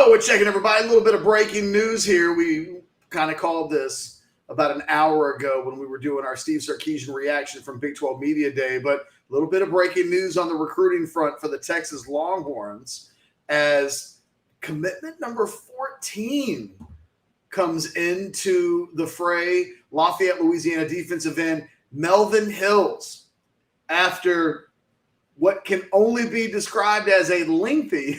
We're checking everybody. A little bit of breaking news here. We kind of called this about an hour ago when we were doing our Steve Sarkisian reaction from Big 12 Media Day, but a little bit of breaking news on the recruiting front for the Texas Longhorns as commitment number 14 comes into the fray. Lafayette, Louisiana defensive end Melvin Hills, after what can only be described as a lengthy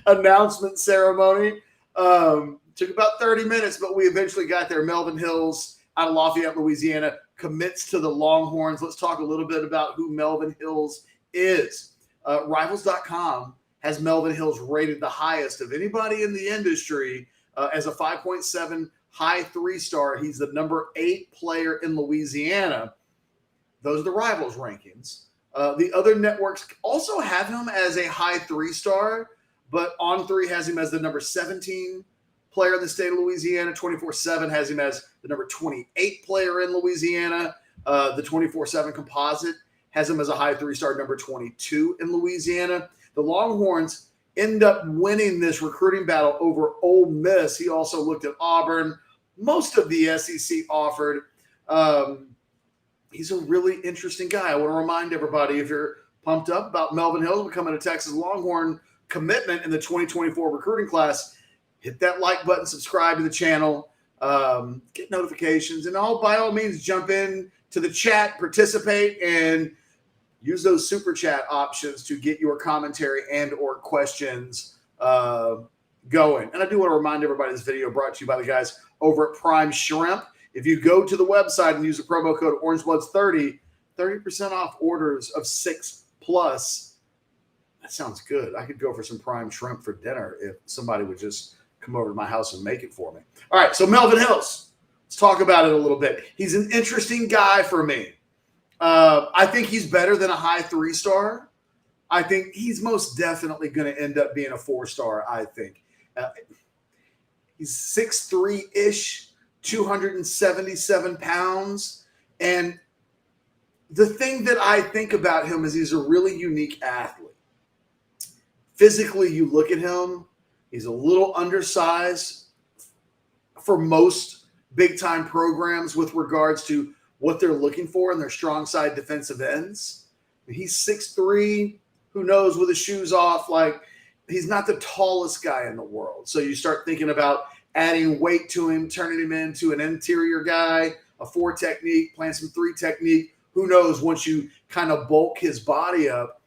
announcement ceremony. Took about 30 minutes, but we eventually got there. Melvin Hills out of Lafayette, Louisiana, commits to the Longhorns. Let's talk a little bit about who Melvin Hills is. Rivals.com has Melvin Hills rated the highest of anybody in the industry as a 5.7 high 3-star. He's the number 8 player in Louisiana. Those are the Rivals rankings. The other networks also have him as a high 3-star, but On3 has him as the number 17 player in the state of Louisiana. 24/7 has him as the number 28 player in Louisiana. The 24/7 composite has him as a high 3-star, number 22 in Louisiana. The Longhorns end up winning this recruiting battle over Ole Miss. He also looked at Auburn. Most of the SEC offered. He's a really interesting guy. I want to remind everybody, if you're pumped up about Melvin Hills becoming a Texas Longhorn commitment in the 2024 recruiting class, hit that like button, subscribe to the channel, get notifications, and by all means, jump in to the chat, participate, and use those super chat options to get your commentary and or questions going. And I do want to remind everybody this video brought to you by the guys over at Prime Shrimp. If you go to the website and use the promo code Orangebloods30, 30% off orders of 6+. That sounds good. I could go for some prime shrimp for dinner if somebody would just come over to my house and make it for me. All right, so Melvin Hills. Let's talk about it a little bit. He's an interesting guy for me. I think he's better than a high 3-star. I think he's most definitely going to end up being a 4-star, I think. He's 6'3"-ish. 277 pounds. And the thing that I think about him is he's a really unique athlete. Physically, you look at him, he's a little undersized for most big-time programs with regards to what they're looking for in their strong side defensive ends. He's 6'3", who knows, with his shoes off, like he's not the tallest guy in the world. So you start thinking about adding weight to him, turning him into an interior guy, a 4 technique, playing some 3 technique. Who knows once you kind of bulk his body up.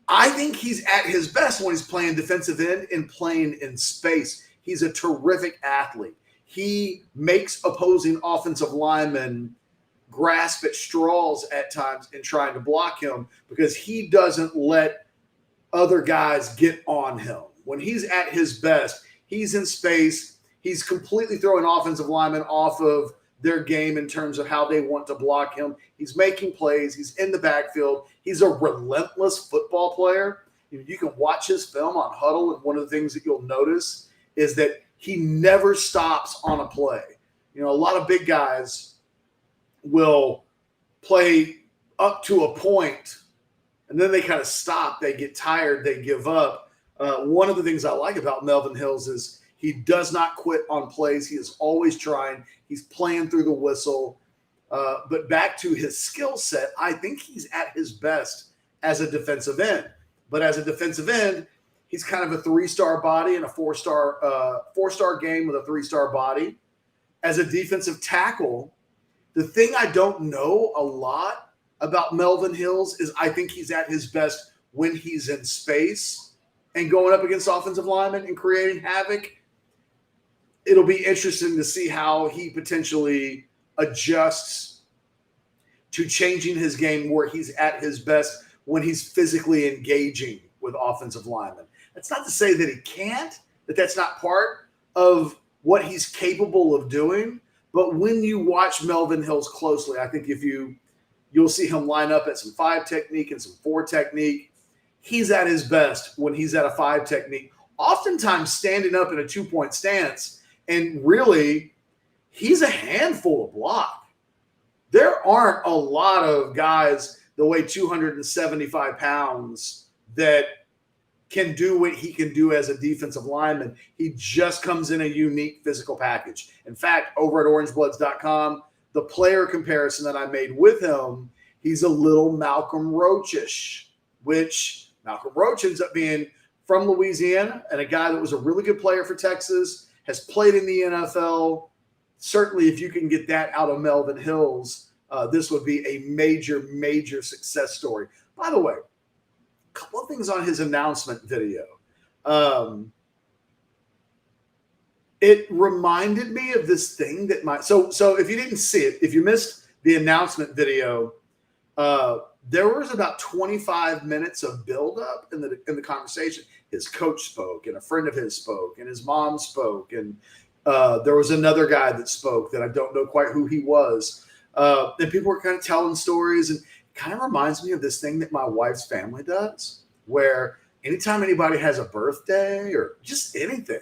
I think he's at his best when he's playing defensive end and playing in space. He's a terrific athlete. He makes opposing offensive linemen grasp at straws at times in trying to block him because he doesn't let other guys get on him. When he's at his best, he's in space. He's completely throwing offensive linemen off of their game in terms of how they want to block him. He's making plays. He's in the backfield. He's a relentless football player. You can watch his film on Huddle, and one of the things that you'll notice is that he never stops on a play. You know, a lot of big guys will play up to a point, and then they kind of stop. They get tired. They give up. One of the things I like about Melvin Hills is he does not quit on plays. He is always trying. He's playing through the whistle. But back to his skill set, I think he's at his best as a defensive end. But as a defensive end, he's kind of a 3-star body and a 4-star game with a 3-star body. As a defensive tackle, the thing I don't know a lot about Melvin Hills is I think he's at his best when he's in space and going up against offensive linemen and creating havoc. It'll be interesting to see how he potentially adjusts to changing his game where he's at his best when he's physically engaging with offensive linemen. That's not to say that he can't, that that's not part of what he's capable of doing. But when you watch Melvin Hills closely, I think you'll see him line up at some 5 technique and some 4 technique. He's at his best when he's at a 5 technique, oftentimes standing up in a 2-point stance. And really, he's a handful to block. There aren't a lot of guys that weigh 275 pounds that can do what he can do as a defensive lineman. He just comes in a unique physical package. In fact, over at orangebloods.com, the player comparison that I made with him, he's a little Malcolm Roach-ish, which Malcolm Roach ends up being from Louisiana and a guy that was a really good player for Texas, has played in the NFL. Certainly, if you can get that out of Melvin Hills, this would be a major, major success story. By the way, a couple of things on his announcement video. It reminded me of this thing that so if you didn't see it, if you missed the announcement video, there was about 25 minutes of buildup in the conversation. His coach spoke, and a friend of his spoke, and his mom spoke, and there was another guy that spoke that I don't know quite who he was. And people were kind of telling stories, and it kind of reminds me of this thing that my wife's family does, where anytime anybody has a birthday or just anything,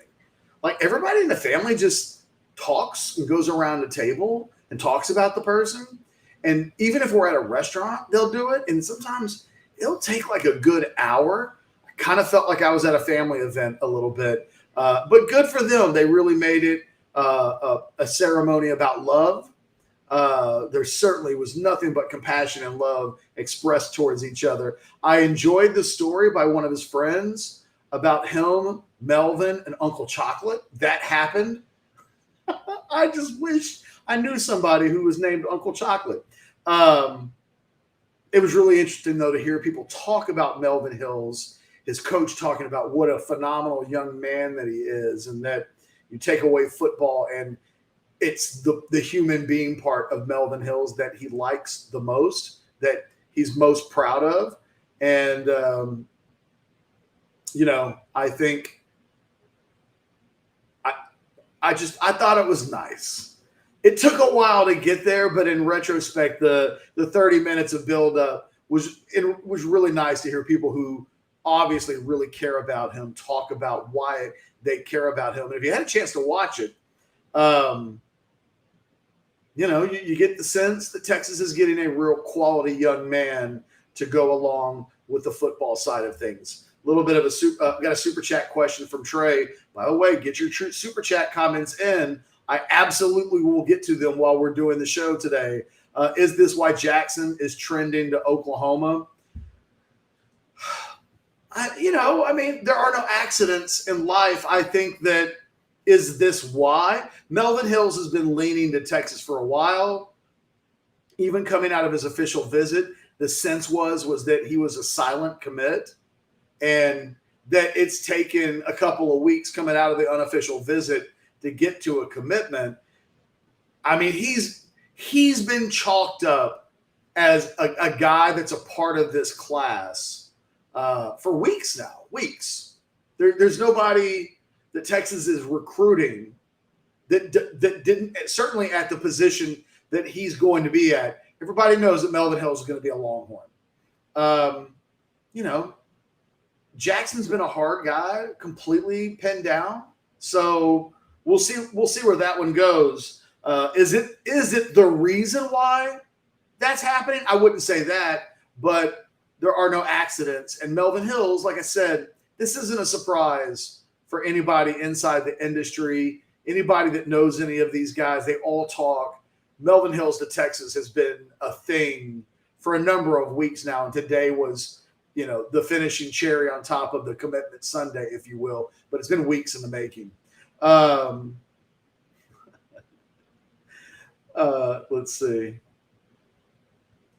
like everybody in the family just talks and goes around the table and talks about the person. And even if we're at a restaurant, they'll do it. And sometimes it'll take like a good hour. I kind of felt like I was at a family event a little bit. But good for them. They really made it a ceremony about love. There certainly was nothing but compassion and love expressed towards each other. I enjoyed the story by one of his friends about him, Melvin, and Uncle Chocolate. That happened. I just wish I knew somebody who was named Uncle Chocolate. It was really interesting, though, to hear people talk about Melvin Hills, his coach talking about what a phenomenal young man that he is, and that you take away football and it's the human being part of Melvin Hills that he likes the most, that he's most proud of. And, I think I thought it was nice. It took a while to get there, but in retrospect, the 30 minutes of build-up was really nice to hear people who obviously really care about him talk about why they care about him. And if you had a chance to watch it, you get the sense that Texas is getting a real quality young man to go along with the football side of things. A little bit of got a super chat question from Trey. By the way, get your super chat comments in. I absolutely will get to them while we're doing the show today. Is this why Jackson is trending to Oklahoma? There are no accidents in life. I think that is this why? Melvin Hills has been leaning to Texas for a while. Even coming out of his official visit, the sense was that he was a silent commit, and that it's taken a couple of weeks coming out of the unofficial visit to get to a commitment. I mean, he's been chalked up as a guy that's a part of this class for weeks now. Weeks. There's nobody that Texas is recruiting that didn't, certainly at the position that he's going to be at. Everybody knows that Melvin Hills is going to be a Longhorn. Jackson's been a hard guy, completely pinned down. So we'll see where that one goes. Is it the reason why that's happening? I wouldn't say that, but there are no accidents. And Melvin Hills, like I said, this isn't a surprise for anybody inside the industry, anybody that knows any of these guys. They all talk. Melvin Hills to Texas has been a thing for a number of weeks now. And today was, the finishing cherry on top of the commitment Sunday, if you will. But it's been weeks in the making. Let's see.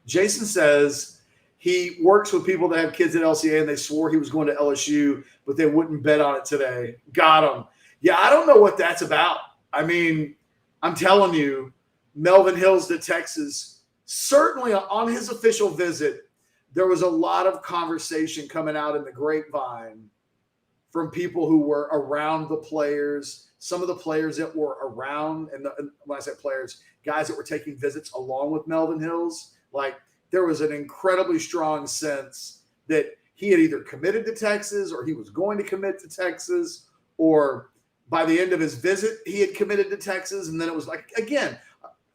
Jason says he works with people that have kids at LCA, and they swore he was going to LSU, but they wouldn't bet on it today. Got him. Yeah, I don't know what that's about. I mean, I'm telling you, Melvin Hills to Texas, certainly on his official visit, there was a lot of conversation coming out in the grapevine from people who were around the players, some of the players that were around, and when I say players, guys that were taking visits along with Melvin Hills. Like, there was an incredibly strong sense that he had either committed to Texas or he was going to commit to Texas, or by the end of his visit, he had committed to Texas. And then it was like, again,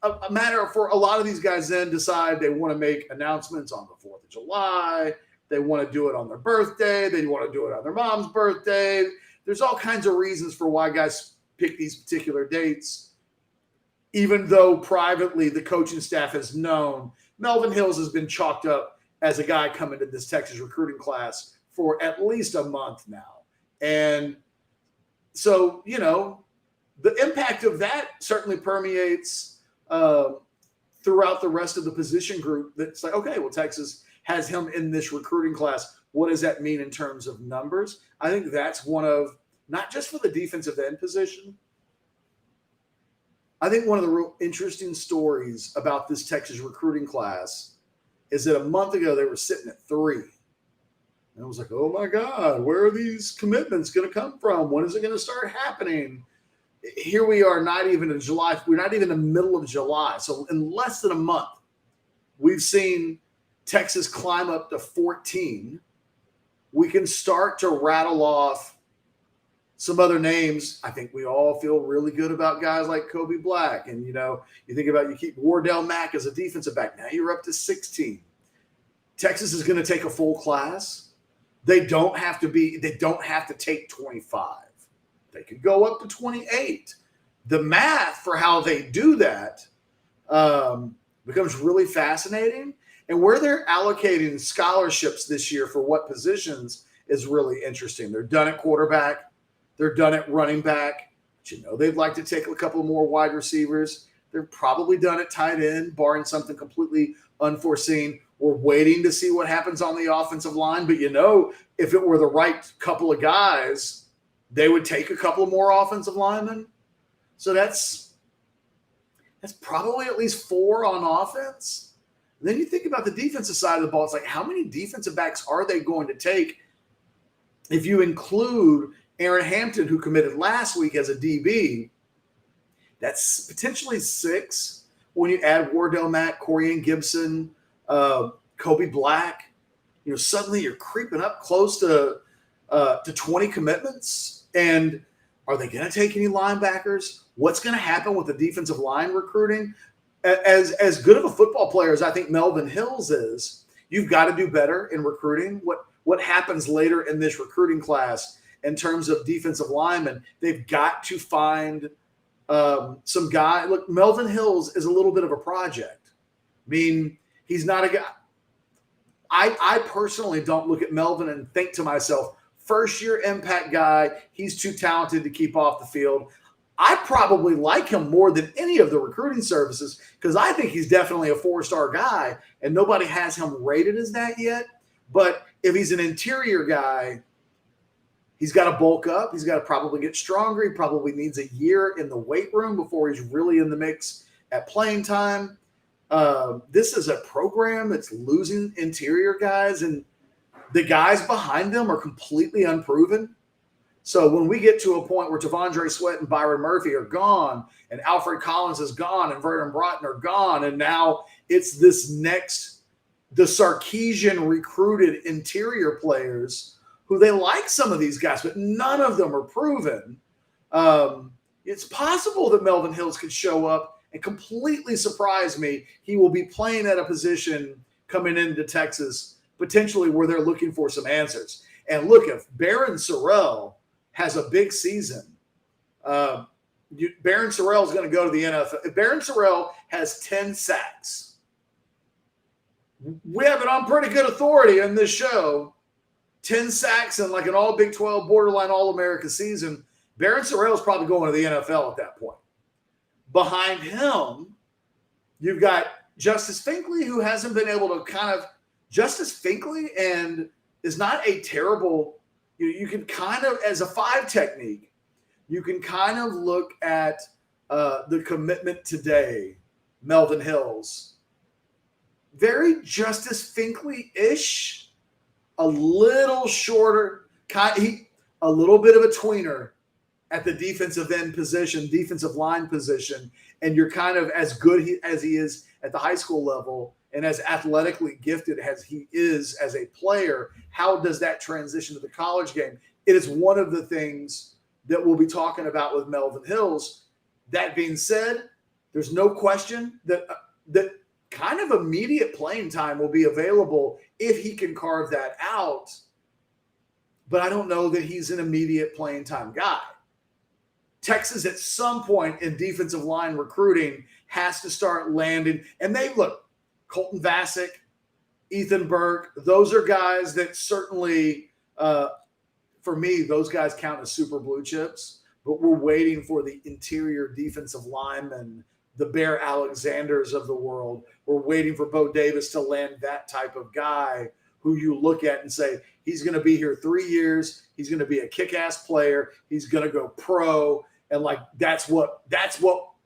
a matter for a lot of these guys then decide they want to make announcements on the 4th of July. They want to do it on their birthday. They want to do it on their mom's birthday. There's all kinds of reasons for why guys pick these particular dates, even though privately the coaching staff has known Melvin Hills has been chalked up as a guy coming to this Texas recruiting class for at least a month now. And so, the impact of that certainly permeates throughout the rest of the position group. That's like, okay, well, Texas has him in this recruiting class. What does that mean in terms of numbers? I think that's one of, not just for the defensive end position, I think one of the real interesting stories about this Texas recruiting class is that a month ago they were sitting at 3. And I was like, oh my God, where are these commitments going to come from? When is it going to start happening? Here we are, not even in July. We're not even in the middle of July. So in less than a month, we've seen Texas climb up to 14. We can start to rattle off some other names. I think we all feel really good about guys like Kobe Black. And, you think about, you keep Wardell Mack as a defensive back. Now you're up to 16. Texas is going to take a full class. They don't have to take 25. They could go up to 28. The math for how they do that becomes really fascinating. And where they're allocating scholarships this year for what positions is really interesting. They're done at quarterback. They're done at running back. But they'd like to take a couple more wide receivers. They're probably done at tight end, barring something completely unforeseen. We're waiting to see what happens on the offensive line. But, if it were the right couple of guys, they would take a couple more offensive linemen. So that's probably at least 4 on offense. And then you think about the defensive side of the ball. It's like, how many defensive backs are they going to take if you include Aaron Hampton, who committed last week as a DB? That's potentially 6. When you add Wardell Mack, Corian Gibson, Kobe Black, suddenly you're creeping up close to 20 commitments. And are they going to take any linebackers? What's going to happen with the defensive line recruiting? As good of a football player as I think Melvin Hills is, you've got to do better in recruiting. What happens later in this recruiting class in terms of defensive linemen? They've got to find some guy. Look, Melvin Hills is a little bit of a project. I mean, he's not a guy. I personally don't look at Melvin and think to myself, first-year impact guy, he's too talented to keep off the field. I probably like him more than any of the recruiting services because I think he's definitely a 4-star guy, and nobody has him rated as that yet. But if he's an interior guy, he's got to bulk up. He's got to probably get stronger. He probably needs a year in the weight room before he's really in the mix at playing time. This is a program that's losing interior guys, and the guys behind them are completely unproven. So when we get to a point where Tavondre Sweat and Byron Murphy are gone, and Alfred Collins is gone, and Vernon Broughton are gone, and now it's the Sarkisian recruited interior players who they like some of these guys, but none of them are proven. It's possible that Melvin Hills could show up and completely surprise me. He will be playing at a position coming into Texas, potentially where they're looking for some answers. And look, if Barron Sorrell has a big season, Barron Sorrell is going to go to the NFL. If Barron Sorrell has 10 sacks, we have it on pretty good authority in this show, 10 sacks and like an all Big 12 borderline All-America season, Barron Sorrell is probably going to the NFL at that point. Behind him, you've got Justice Finkley, who hasn't been able to Justice Finkley and is not a terrible, you can kind of, as a 5 technique, you can kind of look at the commitment today, Melvin Hills. Very Justice Finkley-ish, a little shorter, a little bit of a tweener at the defensive end position, defensive line position, and you're kind of as good as he is at the high school level and as athletically gifted as he is as a player. How does that transition to the college game? It is one of the things that we'll be talking about with Melvin Hills. That being said, there's no question that kind of immediate playing time will be available if he can carve that out. But I don't know that he's an immediate playing time guy. Texas at some point in defensive line recruiting has to start landing. And they look, Colton Vasek, Ethan Burke, those are guys that certainly, for me, those guys count as super blue chips. But we're waiting for the interior defensive linemen, the Bear Alexanders of the world. We're waiting for Bo Davis to land that type of guy who you look at and say, he's going to be here 3 years. He's going to be a kick-ass player. He's going to go pro. And like, that's what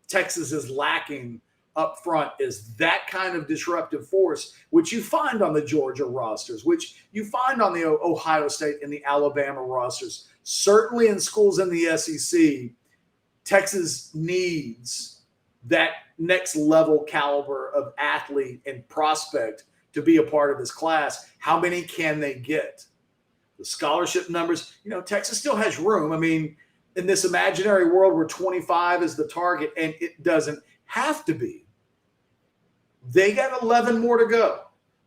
Texas is lacking up front, is that kind of disruptive force, which you find on the Georgia rosters, which you find on the Ohio State and the Alabama rosters. Certainly in schools in the SEC, Texas needs that next level caliber of athlete and prospect to be a part of this class. How many can they get? The scholarship numbers, Texas still has room. I mean, in this imaginary world where 25 is the target, and it doesn't have to be, they got 11 more to go.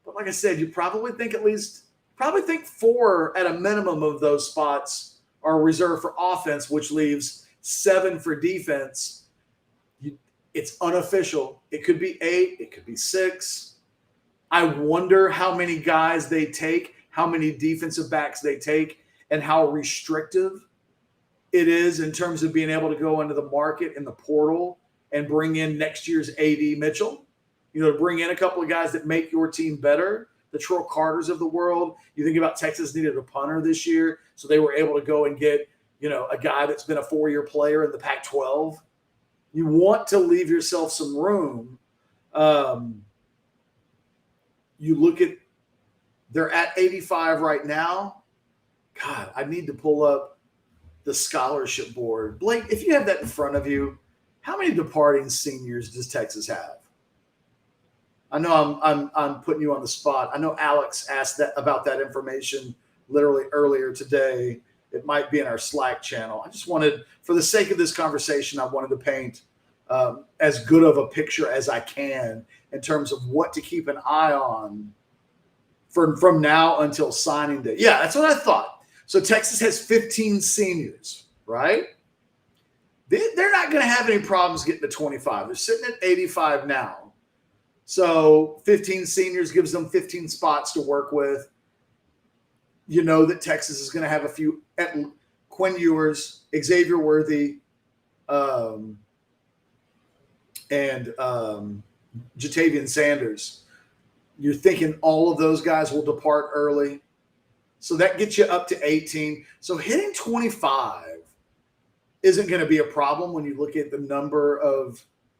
But like I said, you probably think think 4 at a minimum of those spots are reserved for offense, which leaves 7 for defense. It's unofficial. It could be 8. It could be 6. I wonder how many guys they take, how many defensive backs they take, and how restrictive it is in terms of being able to go into the market in the portal and bring in next year's A.D. Mitchell, to bring in a couple of guys that make your team better, the Terrell Carters of the world. You think about Texas needed a punter this year, so they were able to go and get, a guy that's been a 4-year player in the Pac-12. You want to leave yourself some room. You look at, they're at 85 right now. God, I need to pull up the scholarship board. Blake, if you have that in front of you, how many departing seniors does Texas have? I know I'm putting you on the spot. I know Alex asked about that information literally earlier today. It might be in our Slack channel. I just wanted, for the sake of this conversation, I wanted to paint as good of a picture as I can in terms of what to keep an eye on from now until signing day. Yeah, that's what I thought. So Texas has 15 seniors, right? They're not going to have any problems getting to 25. They're sitting at 85 now. So 15 seniors gives them 15 spots to work with. You know that Texas is going to have a few, Quinn Ewers, Xavier Worthy, and Jatavian Sanders. You're thinking all of those guys will depart early. So that gets you up to 18. So hitting 25 isn't going to be a problem when you look at the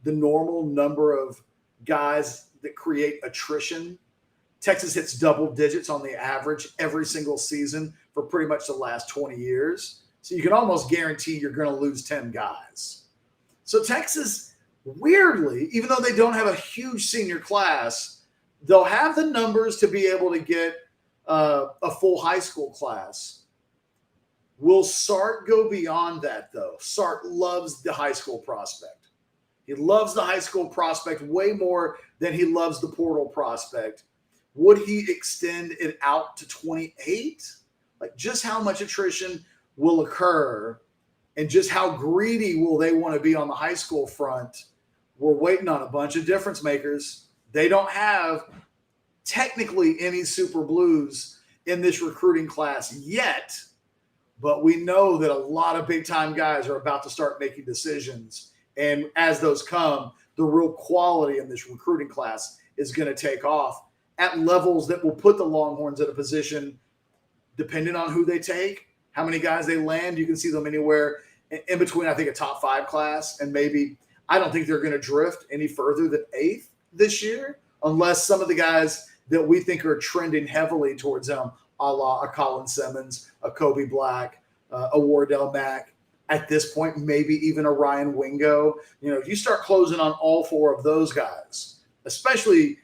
normal number of guys that create attrition. Texas hits double digits on the average every single season for pretty much the last 20 years. So you can almost guarantee you're going to lose 10 guys. So Texas, weirdly, even though they don't have a huge senior class, they'll have the numbers to be able to get a full high school class. Will Sark go beyond that, though? Sark loves the high school prospect. He loves the high school prospect way more than he loves the portal prospect. Would he extend it out to 28? Like, just how much attrition will occur and just how greedy will they want to be on the high school front? We're waiting on a bunch of difference makers. They don't have technically any super blues in this recruiting class yet, but we know that a lot of big-time guys are about to start making decisions. And as those come, the real quality in this recruiting class is going to take off at levels that will put the Longhorns in a position, depending on who they take, how many guys they land. You can see them anywhere in between, I think, a top 5 class and maybe – I don't think they're going to drift any further than 8th this year, unless some of the guys that we think are trending heavily towards them, a la a Colin Simmons, a Kobe Black, a Wardell Mack, at this point, maybe even a Ryan Wingo. If you start closing on all 4 of those guys, especially,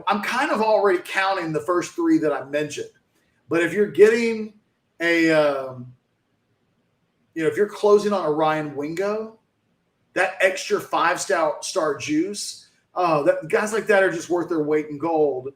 I'm kind of already counting the first 3 that I mentioned. But if you're getting if you're closing on a Ryan Wingo, that extra 5-star juice Guys like that are just worth their weight in gold.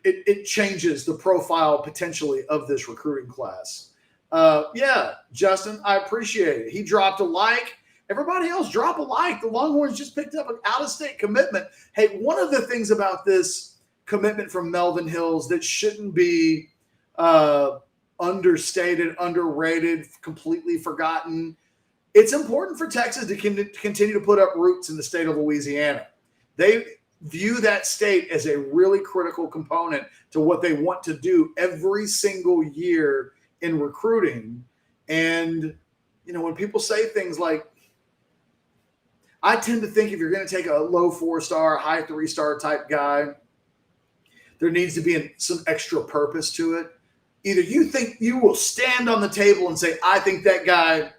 It changes the profile potentially of this recruiting class. Yeah, Justin, I appreciate it. He dropped a like. Everybody else drop a like. The Longhorns just picked up an out-of-state commitment. Hey, one of the things about this commitment from Melvin Hills that shouldn't be understated, underrated, completely forgotten. It's important for Texas to continue to put up roots in the state of Louisiana. They view that state as a really critical component to what they want to do every single year in recruiting. And, when people say things like, I tend to think if you're going to take a low 4-star, high 3-star type guy, there needs to be some extra purpose to it. Either you think you will stand on the table and say, I think that guy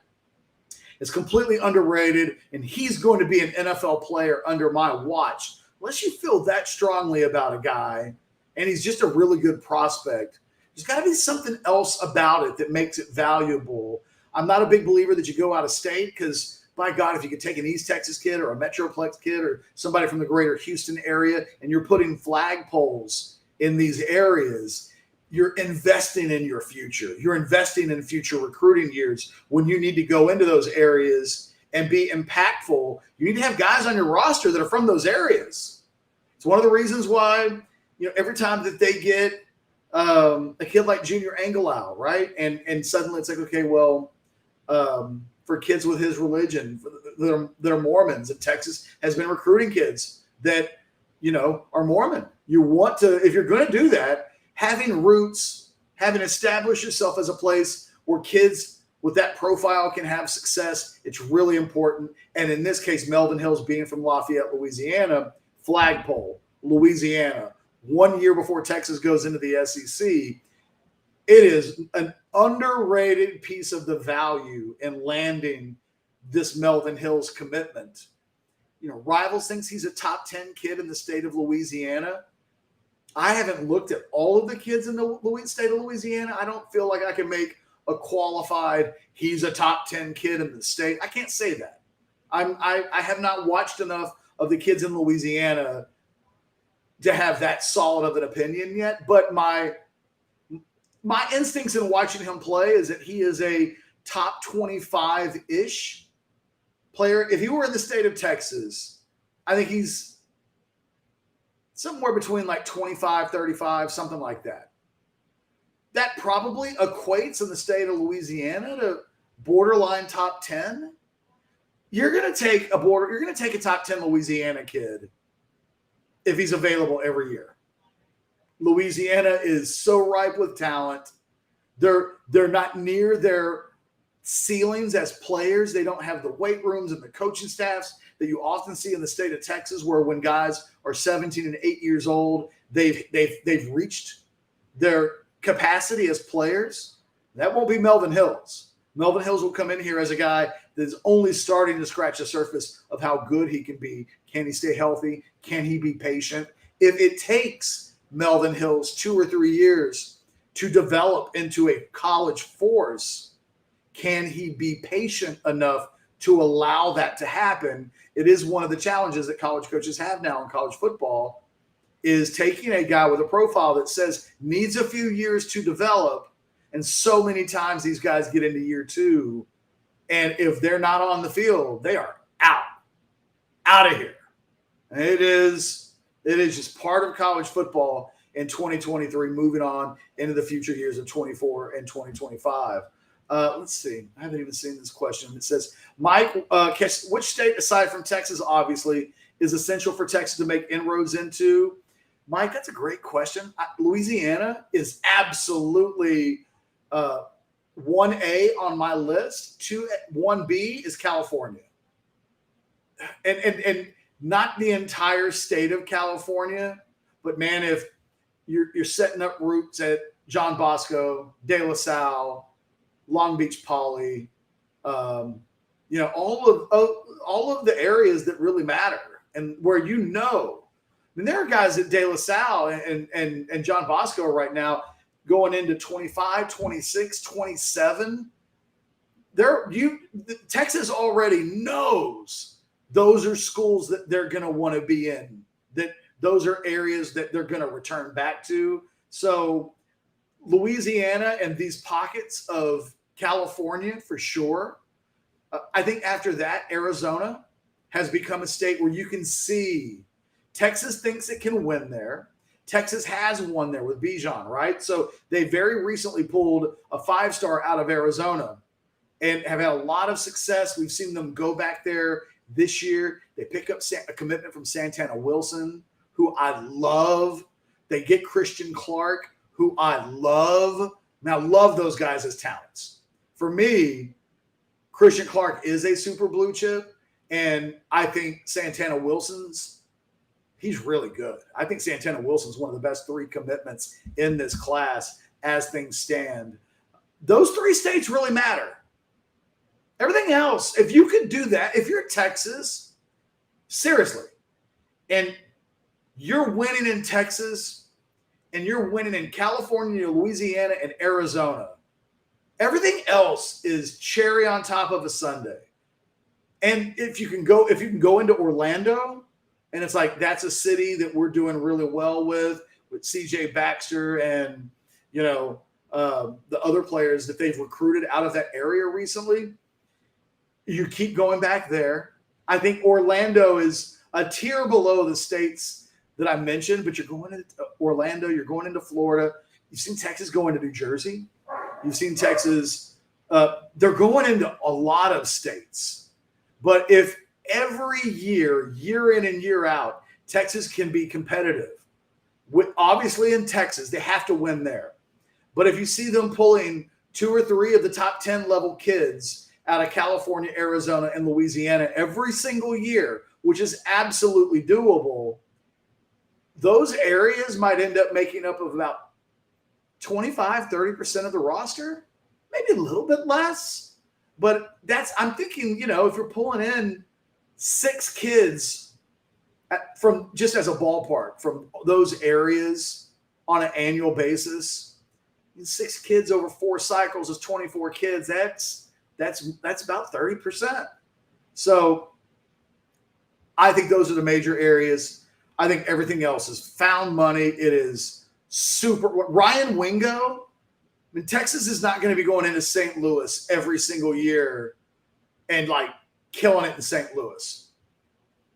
is completely underrated and he's going to be an NFL player under my watch. Unless you feel that strongly about a guy and he's just a really good prospect, there's got to be something else about it that makes it valuable. I'm not a big believer that you go out of state because, my God, if you could take an East Texas kid or a Metroplex kid or somebody from the greater Houston area and you're putting flagpoles in these areas, you're investing in your future. You're investing in future recruiting years when you need to go into those areas and be impactful. You need to have guys on your roster that are from those areas. It's one of the reasons why, every time that they get a kid like Junior Angelau, right? And suddenly it's like, okay, well, for kids with his religion, that are Mormons, and Texas has been recruiting kids that, are Mormon. You want to, if you're going to do that, having roots, having established yourself as a place where kids with that profile can have success, it's really important. And in this case, Melvin Hills being from Lafayette, Louisiana, flagpole, Louisiana, 1 year before Texas goes into the SEC, it is an underrated piece of the value in landing this Melvin Hills commitment. Rivals thinks he's a top 10 kid in the state of Louisiana. I haven't looked at all of the kids in the state of Louisiana. I don't feel like I can make a qualified, he's a top 10 kid in the state. I can't say that. I have not watched enough of the kids in Louisiana to have that solid of an opinion yet. But my instincts in watching him play is that he is a top 25-ish player. If he were in the state of Texas, I think he's somewhere between like 25, 35, something like that. That probably equates in the state of Louisiana to borderline top 10. You're going to take a top 10 Louisiana kid if he's available every year. Louisiana is so ripe with talent. They're not near their ceilings as players. They don't have the weight rooms and the coaching staffs that you often see in the state of Texas, where when guys are 17 and 8 years old, they've reached their capacity as players. That won't be Melvin Hills. Melvin Hills will come in here as a guy that is only starting to scratch the surface of how good he can be. Can he stay healthy? Can he be patient? If it takes Melvin Hills 2 or 3 years to develop into a college force, can he be patient enough to allow that to happen? It is one of the challenges that college coaches have now in college football, is taking a guy with a profile that says needs a few years to develop. And so many times these guys get into year 2, and if they're not on the field, they are out of here. And it is just part of college football in 2023, moving on into the future years of 24 and 2025. Let's see. I haven't even seen this question. It says, Mike, which state aside from Texas, obviously, is essential for Texas to make inroads into? Mike, that's a great question. Louisiana is absolutely 1A on my list. 1B is California. And not the entire state of California, but man, if you're setting up roots at John Bosco, De La Salle, Long Beach Poly, all of the areas that really matter and where I mean, there are guys at De La Salle and John Bosco right now going into 25, 26, 27. Texas already knows those are schools that they're going to want to be in, that those are areas that they're going to return back to. So Louisiana and these pockets of California for sure. I think after that, Arizona has become a state where you can see Texas thinks it can win there. Texas has won there with Bijan, right? So they very recently pulled a 5-star out of Arizona and have had a lot of success. We've seen them go back there this year. They pick up a commitment from Santana Wilson, who I love. They get Christian Clark, who I love. Now, love those guys as talents. For me, Christian Clark is a super blue chip, and I think Santana Wilson's, he's really good. I think Santana Wilson's one of the best 3 commitments in this class as things stand. Those 3 states really matter. Everything else, if you could do that, if you're Texas, seriously, and you're winning in Texas and you're winning in California, Louisiana, and Arizona, everything else is cherry on top of a sundae. And if you can go into Orlando, and it's like that's a city that we're doing really well with CJ Baxter and the other players that they've recruited out of that area recently. You keep going back there. I think Orlando is a tier below the states that I mentioned, but you're going into Orlando, you're going into Florida. You've seen Texas go into New Jersey. You've seen Texas. They're going into a lot of states. But if every year, year in and year out, Texas can be competitive, obviously in Texas, they have to win there. But if you see them pulling 2 or 3 of the top 10 level kids out of California, Arizona, and Louisiana every single year, which is absolutely doable, those areas might end up making up of about 25, 30% of the roster, maybe a little bit less. But I'm thinking, if you're pulling in 6 kids from just as a ballpark from those areas on an annual basis, 6 kids over 4 cycles is 24 kids. That's about 30%. So I think those are the major areas. I think everything else is found money. It is super. Ryan Wingo, Texas is not going to be going into St. Louis every single year and killing it in St. Louis.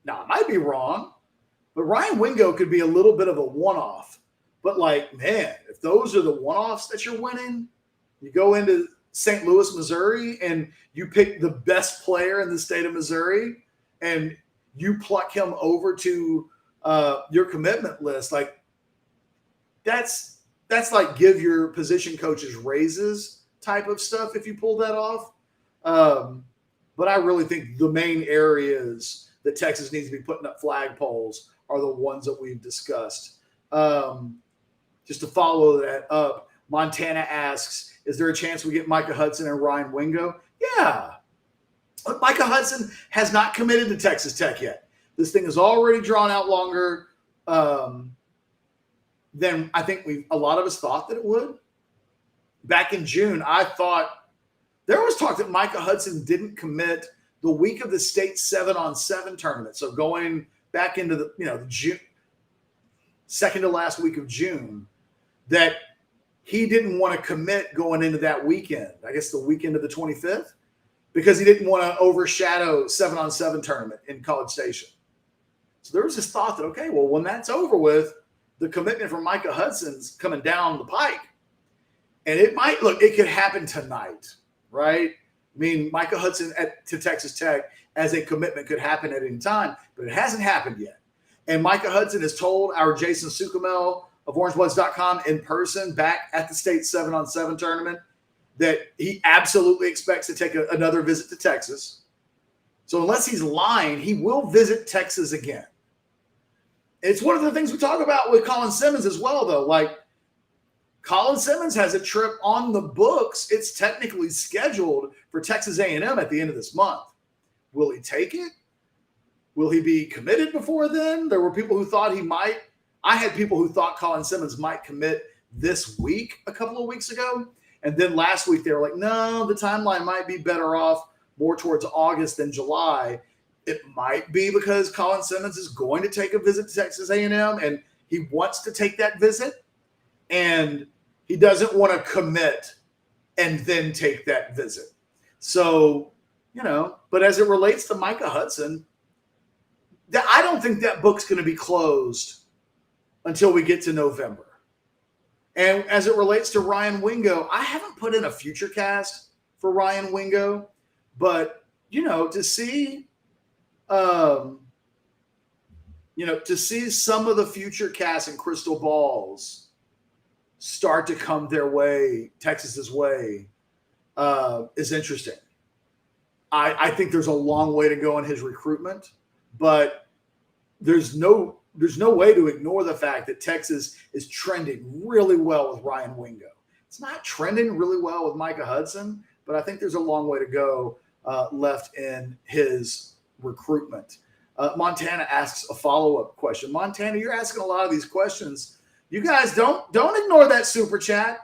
Now, I might be wrong, but Ryan Wingo could be a little bit of a one-off. But man, if those are the one-offs that you're winning, you go into St. Louis, Missouri, and you pick the best player in the state of Missouri, and you pluck him over to your commitment list. That's give your position coaches raises type of stuff if you pull that off. But I really think the main areas that Texas needs to be putting up flagpoles are the ones that we've discussed. Just to follow that up, Montana asks, is there a chance we get Micah Hudson and Ryan Wingo? Yeah. But Micah Hudson has not committed to Texas Tech yet. This thing is already drawn out longer than I think a lot of us thought that it would. Back in June, I thought there was talk that Micah Hudson didn't commit the week of the state 7-on-7 tournament. So going back into the June, second to last week of June, that he didn't want to commit going into that weekend. I guess the weekend of the 25th, because he didn't want to overshadow 7-on-7 tournament in College Station. So there was this thought that, okay, well, when that's over with, the commitment from Micah Hudson's coming down the pike. And it could happen tonight, right? I mean, Micah Hudson to Texas Tech as a commitment could happen at any time, but it hasn't happened yet. And Micah Hudson has told our Jason Sukamel of Orangebloods.com in person back at the state 7-on-7 tournament that he absolutely expects to take another visit to Texas. So unless he's lying, he will visit Texas again. It's one of the things we talk about with Colin Simmons as well, though. Colin Simmons has a trip on the books. It's technically scheduled for Texas A&M at the end of this month. Will he take it? Will he be committed before then? There were people who thought he might. I had people who thought Colin Simmons might commit this week a couple of weeks ago. And then last week they were like, no, the timeline might be better off more towards August than July. It might be because Colin Simmons is going to take a visit to Texas A&M, and he wants to take that visit, and he doesn't want to commit and then take that visit. So, but as it relates to Micah Hudson, I don't think that book's going to be closed until we get to November. And as it relates to Ryan Wingo, I haven't put in a future cast for Ryan Wingo, but to see some of the future casts and crystal balls start to come their way, Texas's way, is interesting. I think there's a long way to go in his recruitment, but there's no way to ignore the fact that Texas is trending really well with Ryan Wingo. It's not trending really well with Micah Hudson, but I think there's a long way to go left in his recruitment. Montana asks a follow-up question. Montana, you're asking a lot of these questions. You guys don't ignore that super chat.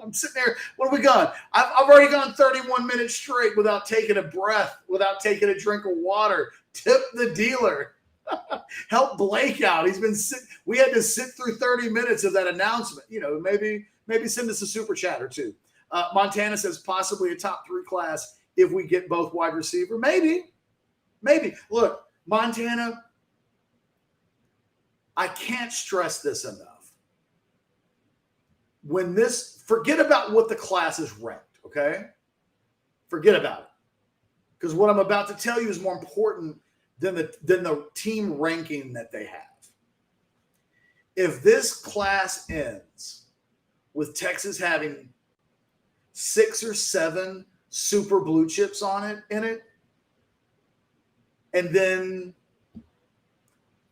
I'm sitting there. What have we gone? I've already gone 31 minutes straight without taking a breath, without taking a drink of water. Tip the dealer. Help Blake out. We had to sit through 30 minutes of that announcement. Maybe send us a super chat or two. Montana says possibly a top 3 class if we get both wide receiver. Maybe. Look, Montana, I can't stress this enough. Forget about what the class is ranked, okay? Forget about it. Because what I'm about to tell you is more important than the team ranking that they have. If this class ends with Texas having 6 or 7 super blue chips in it, and then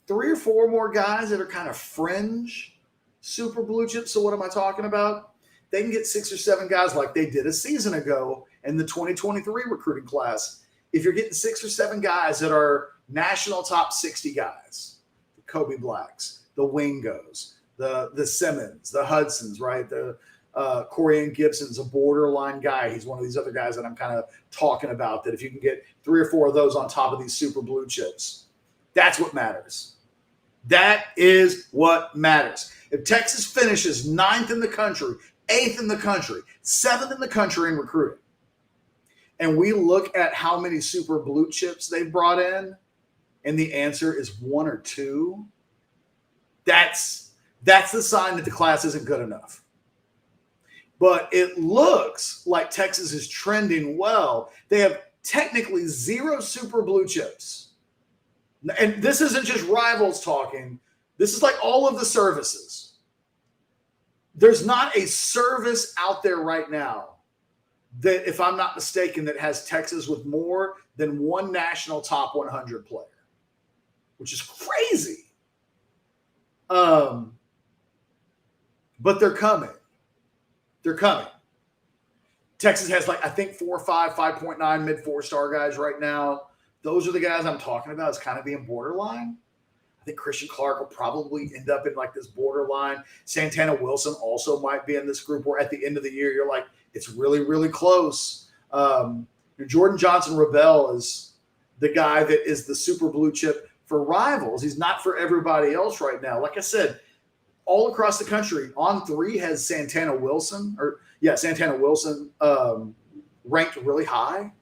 3 or 4 more guys that are kind of fringe super blue chips. So what am I talking about? They can get 6 or 7 guys like they did a season ago in the 2023 recruiting class. If you're getting 6 or 7 guys that are national top 60 guys, the Kobe Blacks, the Wingos, the Simmons, the Hudsons, right? The Corian Gibson's a borderline guy. He's one of these other guys that I'm kind of talking about, that if you can get 3 or 4 of those on top of these super blue chips, that's what matters. That is what matters. If Texas finishes 9th in the country, 8th in the country, 7th in the country in recruiting, and we look at how many super blue chips they've brought in, and the answer is 1 or 2, that's the sign that the class isn't good enough. But it looks like Texas is trending well. They have technically 0 super blue chips. And this isn't just rivals talking. This is like all of the services. There's not a service out there right now that, if I'm not mistaken, that has Texas with more than 1 national top 100 player, which is crazy. But they're coming. They're coming. Texas has, I think 4 or 5, 5.9 mid 4-star guys right now. Those are the guys I'm talking about as kind of being borderline. I think Christian Clark will probably end up in this borderline. Santana Wilson also might be in this group where at the end of the year, you're like, it's really, really close. Jordan Johnson-Rebel is the guy that is the super blue chip for rivals. He's not for everybody else right now. Like I said, all across the country, On 3 has Santana Wilson ranked really high.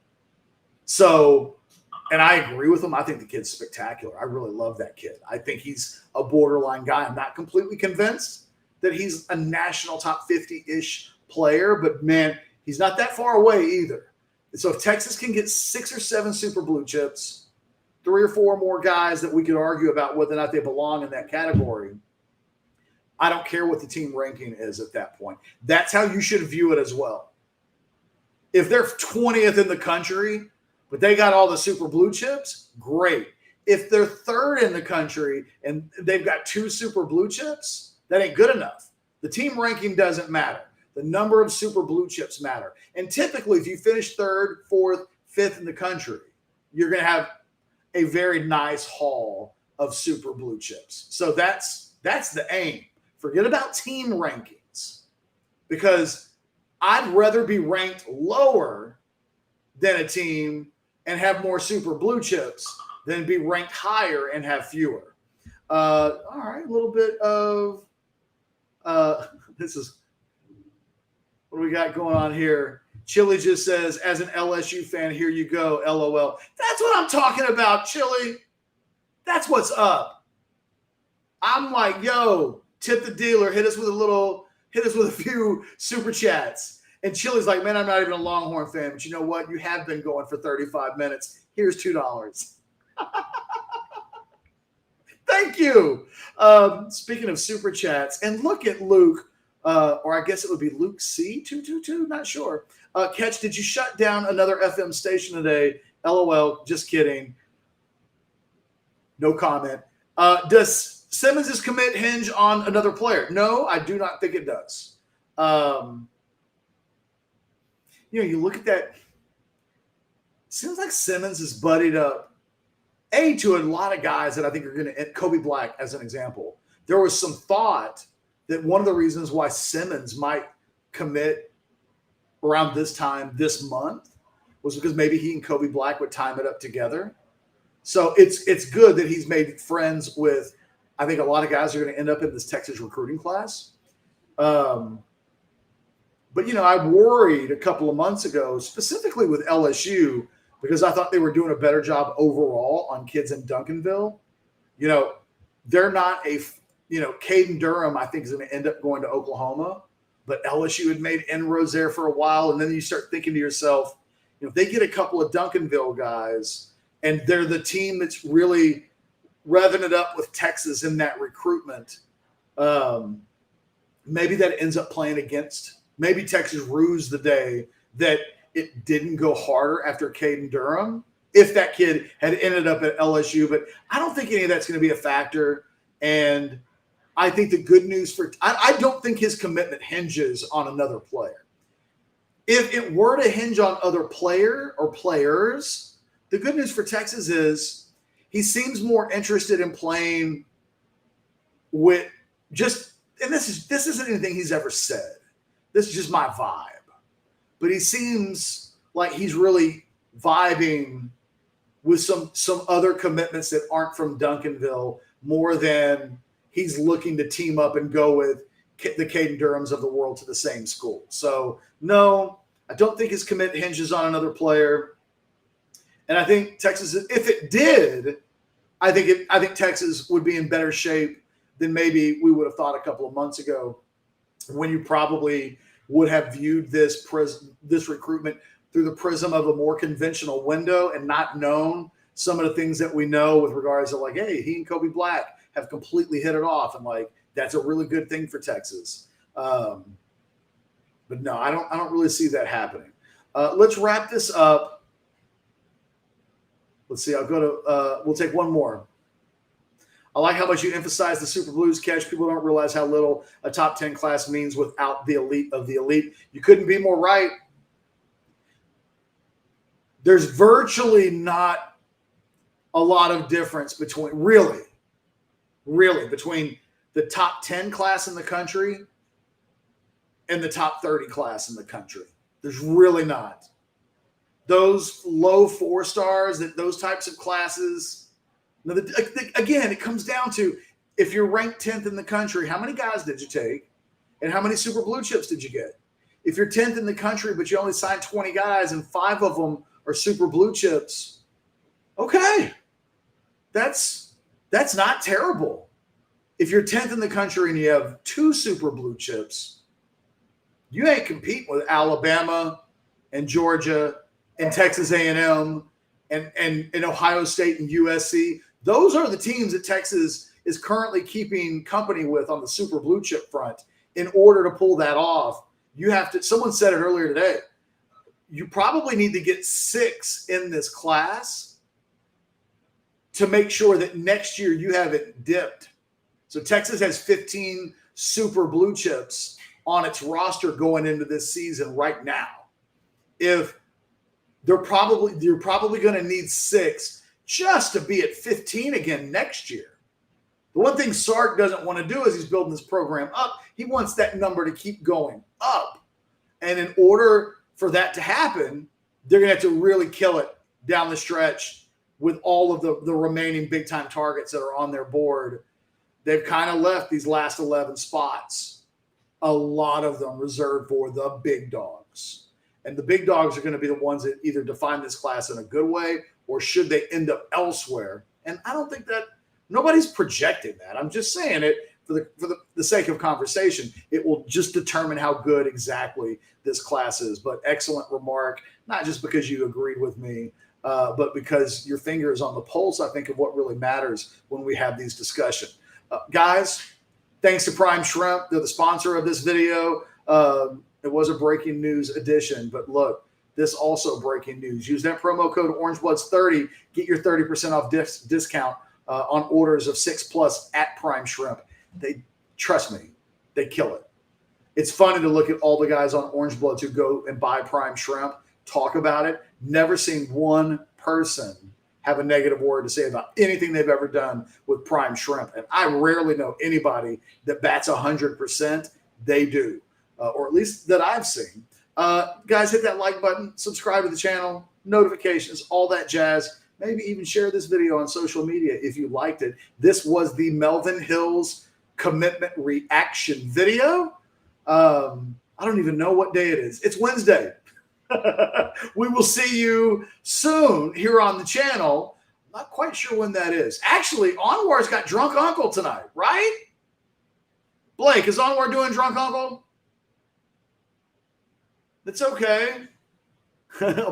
So, and I agree with him. I think the kid's spectacular. I really love that kid. I think he's a borderline guy. I'm not completely convinced that he's a national top 50-ish player, but man, he's not that far away either. And so if Texas can get 6 or 7 super blue chips, 3 or 4 more guys that we could argue about whether or not they belong in that category, I don't care what the team ranking is at that point. That's how you should view it as well. If they're 20th in the country, but they got all the super blue chips, great. If they're 3rd in the country and they've got 2 super blue chips, that ain't good enough. The team ranking doesn't matter. The number of super blue chips matter. And typically, if you finish 3rd, 4th, 5th in the country, you're going to have a very nice haul of super blue chips. So that's the aim. Forget about team rankings, because I'd rather be ranked lower than a team and have more super blue chips then be ranked higher and have fewer. All right, a little bit of this is what do we got going on here. Chili just says, as an LSU fan, here you go, LOL. That's what I'm talking about, Chili. That's what's up. I'm like, yo, tip the dealer, hit us with a few super chats. And Chili's like, man, I'm not even a Longhorn fan, but you know what? You have been going for 35 minutes. Here's $2. Thank you. Speaking of super chats, and look at Luke, or I guess it would be Luke C 222, not sure. Catch, did you shut down another FM station today? LOL, just kidding. No comment. Does Simmons' commit hinge on another player? No, I do not think it does. You look at that. Seems like Simmons is buddied up, to a lot of guys that I think are going to – Kobe Black, as an example. There was some thought that one of the reasons why Simmons might commit around this time this month was because maybe he and Kobe Black would time it up together. So it's good that he's made friends with – I think a lot of guys are going to end up in this Texas recruiting class. But, I worried a couple of months ago, specifically with LSU, because I thought they were doing a better job overall on kids in Duncanville. They're not Caden Durham, I think, is going to end up going to Oklahoma. But LSU had made inroads there for a while. And then you start thinking to yourself, if they get a couple of Duncanville guys and they're the team that's really revving it up with Texas in that recruitment, maybe that ends up playing against. Maybe Texas rues the day that it didn't go harder after Caden Durham if that kid had ended up at LSU. But I don't think any of that's going to be a factor. And I think the good news I don't think his commitment hinges on another player. If it were to hinge on other player or players, the good news for Texas is he seems more interested in playing with and this isn't anything he's ever said. This is just my vibe. But he seems like he's really vibing with some other commitments that aren't from Duncanville more than he's looking to team up and go with the Caden Durhams of the world to the same school. So, no, I don't think his commit hinges on another player. And I think Texas, if it did, I think Texas would be in better shape than maybe we would have thought a couple of months ago, when you probably would have viewed this recruitment through the prism of a more conventional window and not known some of the things that we know with regards to hey, he and Kobe Black have completely hit it off. And that's a really good thing for Texas. But no, I don't really see that happening. Let's wrap this up. Let's see. I'll go to, we'll take one more. I like how much you emphasize the Super Blues, Catch. People don't realize how little a top 10 class means without the elite of the elite. You couldn't be more right. There's virtually not a lot of difference between between the top 10 class in the country and the top 30 class in the country. There's really not. Those low 4 stars, those types of classes. Now, again, it comes down to, if you're ranked 10th in the country, how many guys did you take and how many super blue chips did you get? If you're 10th in the country, but you only signed 20 guys and 5 of them are super blue chips, okay, that's not terrible. If you're 10th in the country and you have 2 super blue chips, you ain't competing with Alabama and Georgia and Texas A&M and Ohio State and USC. Those are the teams that Texas is currently keeping company with on the super blue chip front. In order to pull that off, you have to – someone said it earlier today. You probably need to get 6 in this class to make sure that next year you have it dipped. So Texas has 15 super blue chips on its roster going into this season right now. If you're probably going to need 6 just to be at 15 again next year. The one thing Sark doesn't want to do is he's building this program up. He wants that number to keep going up. And in order for that to happen, they're going to have to really kill it down the stretch with all of the remaining big-time targets that are on their board, they've kind of left these last 11 spots, a lot of them reserved for the big dogs. And the big dogs are going to be the ones that either define this class in a good way or should they end up elsewhere. And I don't think that nobody's projecting that. I'm just saying it for the sake of conversation. It will just determine how good exactly this class is. But excellent remark, not just because you agreed with me, but because your finger is on the pulse, I think, of what really matters when we have these discussions. Guys, thanks to Prime Shrimp. They're the sponsor of this video. It was a breaking news edition, but look, this also breaking news. Use that promo code Orangebloods30. Get your 30% off discount on orders of 6+ at Prime Shrimp. They, trust me, they kill it. It's funny to look at all the guys on Orange Bloods who go and buy Prime Shrimp, talk about it. Never seen one person have a negative word to say about anything they've ever done with Prime Shrimp. And I rarely know anybody that bats 100%. They do, or at least that I've seen. Guys, hit that like button, subscribe to the channel, notifications, all that jazz. Maybe even share this video on social media if you liked it. This was the Melvin Hills commitment reaction video. I don't even know what day it is. It's Wednesday. We will see you soon here on the channel. Not quite sure when that is. Actually, Onwar's got Drunk Uncle tonight, right? Blake, is Onwar doing Drunk Uncle? It's okay.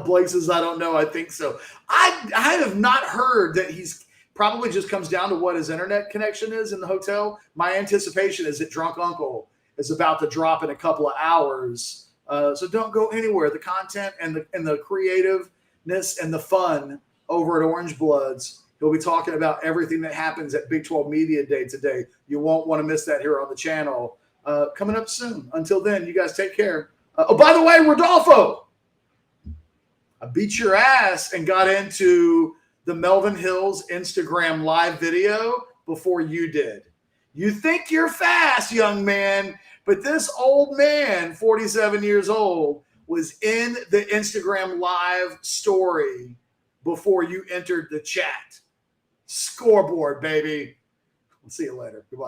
Blake says, I don't know. I think so. I have not heard that he's probably just comes down to what his internet connection is in the hotel. My anticipation is that Drunk Uncle is about to drop in a couple of hours. So don't go anywhere. The content and the creativeness and the fun over at Orange Bloods. He'll be talking about everything that happens at Big 12 Media Day today. You won't want to miss that here on the channel. Coming up soon. Until then, you guys take care. Oh, by the way, Rodolfo, I beat your ass and got into the Melvin Hills Instagram live video before you did. You think you're fast, young man, but this old man, 47 years old, was in the Instagram live story before you entered the chat. Scoreboard, baby. We'll see you later. Goodbye.